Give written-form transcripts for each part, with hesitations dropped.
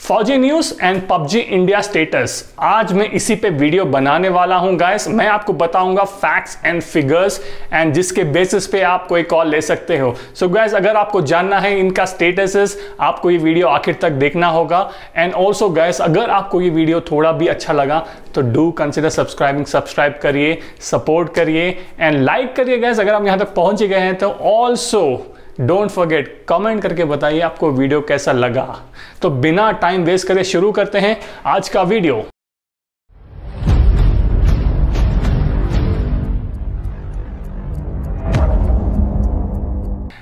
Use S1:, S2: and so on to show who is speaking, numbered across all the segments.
S1: फौजी news and PUBG India status. आज मैं इसी पे वीडियो बनाने वाला हूं गाइस। मैं आपको बताऊंगा फैक्ट्स एंड फिगर्स एंड जिसके बेसिस पे आप कोई कॉल ले सकते हो। सो गाइस, अगर आपको जानना है इनका स्टेटसेस, आपको ये वीडियो आखिर तक देखना होगा। एंड ऑल्सो गाइस, अगर आपको ये वीडियो थोड़ा भी अच्छा लगा तो डू कंसिडर सब्सक्राइब करिए, सपोर्ट करिए एंड लाइक करिए गाइस। अगर आप यहां तक पहुंच गए हैं तो ऑल्सो डोंट फॉरगेट कमेंट करके बताइए आपको वीडियो कैसा लगा। तो बिना टाइम वेस्ट करे शुरू करते हैं आज का video.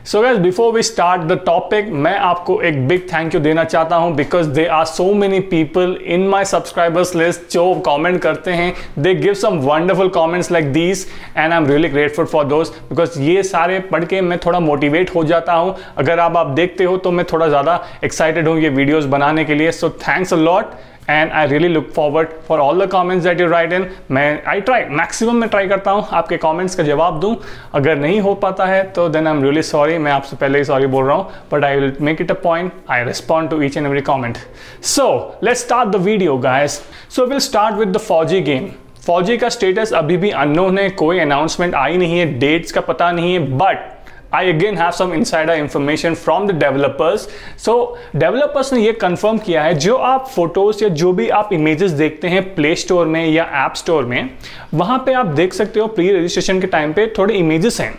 S1: So guys, before we start the topic, मैं आपको एक बिग थैंक यू देना चाहता हूं because they are so many people in my subscribers list जो कमेंट करते हैं। They give some wonderful comments like these and I am really grateful for those because ये सारे पढ़ के मैं थोड़ा मोटिवेट हो जाता हूं। अगर आप देखते हो तो मैं थोड़ा ज़्यादा एक्साइटेड हूँ ये वीडियोज़ बनाने के लिए। So thanks a lot and I really look forward for all the comments that you right in. I try maximum मैं ट्राई करता हूँ आपके कमेंट्स का जवाब दूँ। अगर नहीं हो पाता है तो then I am really sorry, मैं आपसे पहले ही सॉरी बोल रहा हूँ, but I will make it a point, I respond to each and every comment. So let's start the video guys. So will start with the Fauji game. Fauji का status अभी भी अननोन है, कोई अनाउंसमेंट आई नहीं है, डेट्स का पता नहीं है, but I again have some insider information from the developers. So developers ने ये कंफर्म किया है जो आप फोटोज या जो भी आप इमेजेस देखते हैं प्ले स्टोर में या ऐप स्टोर में, वहां पे आप देख सकते हो प्री रजिस्ट्रेशन के टाइम पे थोड़े इमेजेस हैं।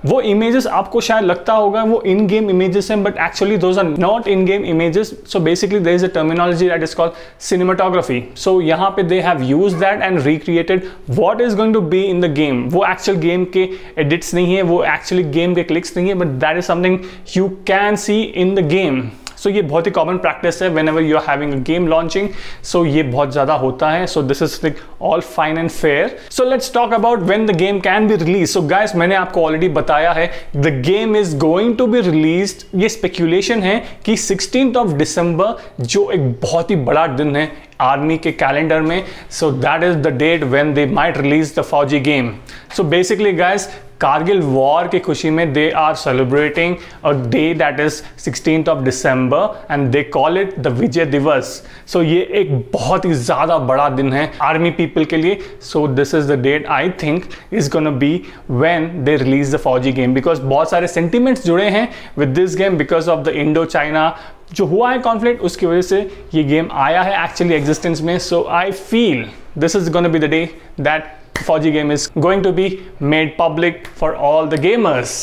S1: वो इमेजेस आपको शायद लगता होगा वो इन गेम इमेजेस हैं, but actually those are not in game images. So basically there is a terminology that is called cinematography. So यहाँ पे they have used that and recreated what is going to be in the game. वो actual game के edits नहीं है, वो actually game के clicks नहीं है, but that is something you can see in the game. So ये बहुत ही कॉमन प्रैक्टिस है whenever you are having a game launching. So ये बहुत ज़्यादा होता है। So this is all fine and fair. So let's talk about when the game can be release. So guys, मैंने आपको ऑलरेडी बताया है the game is going to be released. ये स्पेक्यूलेशन है कि 16 दिसंबर, जो एक बहुत ही बड़ा दिन है आर्मी के कैलेंडर में, so that is the date when they might release the Fauji game. So basically guys, Kargil war की खुशी में they are celebrating a day that is 16 December and they call it the Vijay Diwas. So ये एक बहुत ही ज़्यादा बड़ा दिन है आर्मी पीपल के लिए। So this is the date I think is gonna be when they release the Fauji game, because बहुत सारे सेंटिमेंट्स जुड़े हैं with this game because of the Indo China जो हुआ है कॉन्फ्लिक्ट, उसकी वजह से ये गेम आया है एक्चुअली एग्जिस्टेंस में। So I feel this is gonna be the day that Fauji game is going to be made public for all the gamers.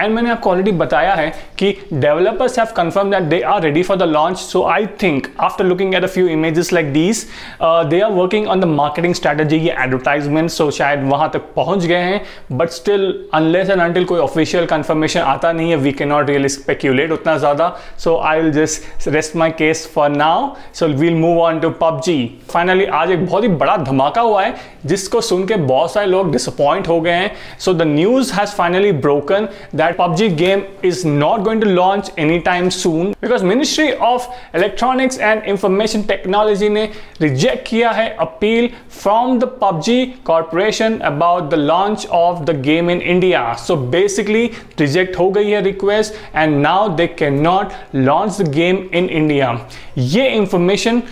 S1: And मैंने आपको ऑलरेडी बताया है कि developers have confirm that they are ready for the launch. So I think after looking at a few images like these they are working on the marketing strategy, ये advertisement. सो शायद वहां तक पहुंच गए हैं, but still unless and until कोई official confirmation आता नहीं है, we can not really speculate उतना ज़्यादा। So I will just rest my case for now. So we'll move on to PUBG. Finally आज एक बहुत ही बड़ा धमाका हुआ है जिसको सुन के बहुत सारे लोग डिसअपॉइंट हो गए हैं। So the news has finally broken that PUBG game is not going to launch anytime soon because Ministry of Electronics and Information Technology ने reject किया है appeal from the PUBG Corporation about the launch of the game in India. So basically reject हो गई है request and now they cannot launch the game in India. ये information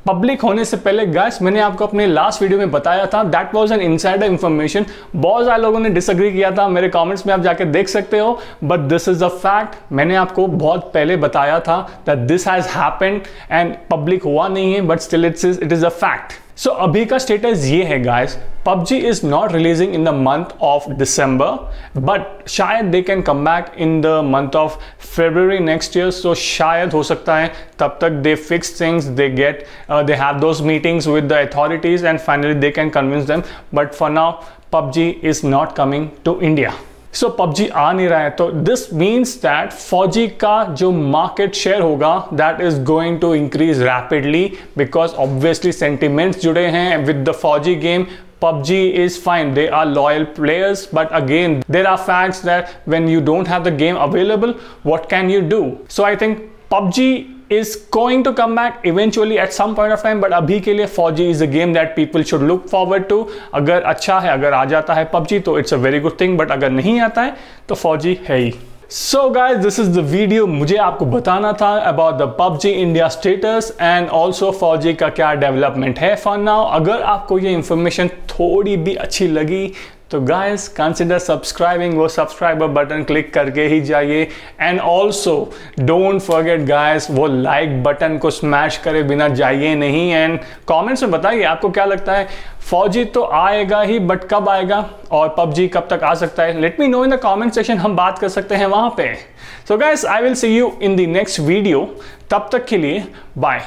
S1: public होने से पहले गाइस मैंने आपको अपने लास्ट वीडियो में बताया था that was an insider information. बहुत सारे लोगों ने डिसएग्री किया था, मेरे कमेंट्स में आप जाके देख सकते हो, but this is a fact. मैंने आपको बहुत पहले बताया था that this has happened and public हुआ नहीं है, but still it is a fact. So अभी का स्टेटस ये है guys, PUBG is not releasing in the month of December, but शायद they can come back in the month of February next year. So शायद हो सकता है तब तक they fix things, they have those meetings with the authorities and finally they can convince them. But for now, PUBG is not coming to India. So PUBG आ नहीं रहा है, तो दिस मीन्स दैट फौजी का जो मार्केट शेयर होगा that is going to increase rapidly because obviously sentiments जुड़े हैं with the Fauji game. PUBG is fine, they are loyal players, but again there are facts that when you don't have the game available, what can you do? So I think PUBG is going to come back eventually at some point of time, but अभी के लिए फौजी is a game that people should look forward to. अगर अच्छा है, अगर आ जाता है PUBG तो it's a very good thing, but अगर नहीं आता है तो फौजी है ही। So guys, this is the video. मुझे आपको बताना था about the PUBG India status and also फौजी का क्या डेवलपमेंट है for now. अगर आपको ये इंफॉर्मेशन थोड़ी भी अच्छी लगी तो गाइस कंसिडर सब्सक्राइबिंग, वो सब्सक्राइबर बटन क्लिक करके ही जाइए। And also don't forget guys, वो लाइक बटन को स्मैश करे बिना जाइए नहीं। एंड कमेंट्स में बताइए आपको क्या लगता है, फौजी तो आएगा ही बट कब आएगा और पबजी कब तक आ सकता है? Let me know in the comment section, हम बात कर सकते हैं वहां पे। So guys, I will see you in the next video. तब तक के लिए बाय।